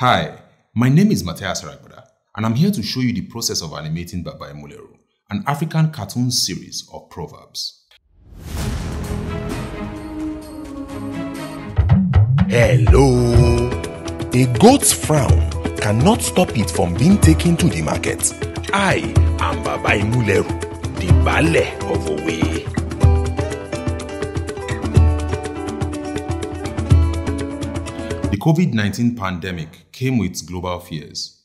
Hi, my name is Matthias Aragbada, and I'm here to show you the process of animating Baba Emuleru, an African cartoon series of proverbs. Hello! A goat's frown cannot stop it from being taken to the market. I am Baba Emuleru, the Baale of Owe. The COVID-19 pandemic came with global fears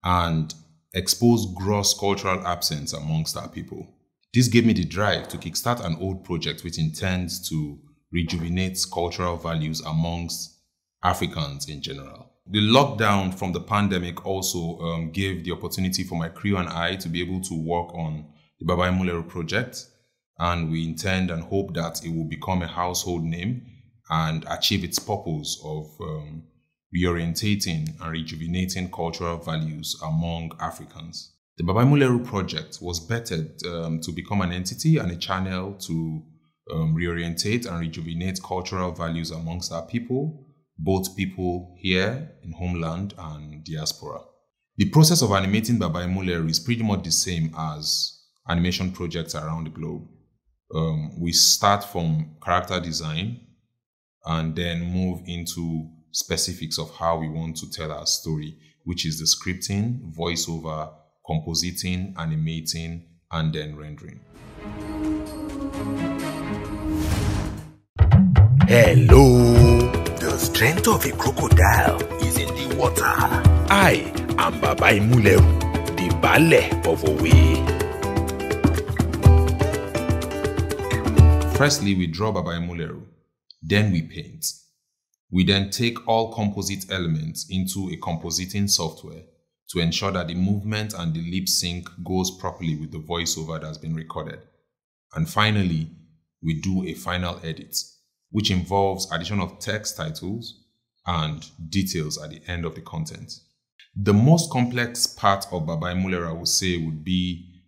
and exposed gross cultural absence amongst our people. This gave me the drive to kickstart an old project which intends to rejuvenate cultural values amongst Africans in general. The lockdown from the pandemic also gave the opportunity for my crew and I to be able to work on the Baba Emuleru project, and we intend and hope that it will become a household name and achieve its purpose of reorientating and rejuvenating cultural values among Africans. The Baba Emuleru project was bettered to become an entity and a channel to reorientate and rejuvenate cultural values amongst our people, both people here in homeland and diaspora. The process of animating Baba Emuleru is pretty much the same as animation projects around the globe. We start from character design and then move into specifics of how we want to tell our story, which is the scripting, voiceover, compositing, animating, and then rendering. Hello! The strength of a crocodile is in the water. I am Baba Emuleru, the Baale of Owe. Firstly, we draw Baba Emuleru. Then we paint. We then take all composite elements into a compositing software to ensure that the movement and the lip sync goes properly with the voiceover that's been recorded. And finally, we do a final edit, which involves addition of text titles and details at the end of the content. The most complex part of Baba Emuleru, I would say, would be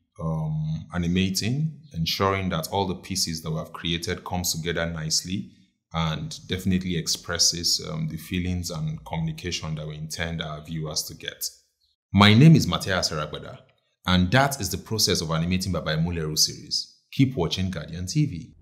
animating, ensuring that all the pieces that we have created comes together nicely and definitely expresses the feelings and communication that we intend our viewers to get. My name is Matthias Aragbada, and that is the process of animating Baba Emuleru series. Keep watching Guardian TV.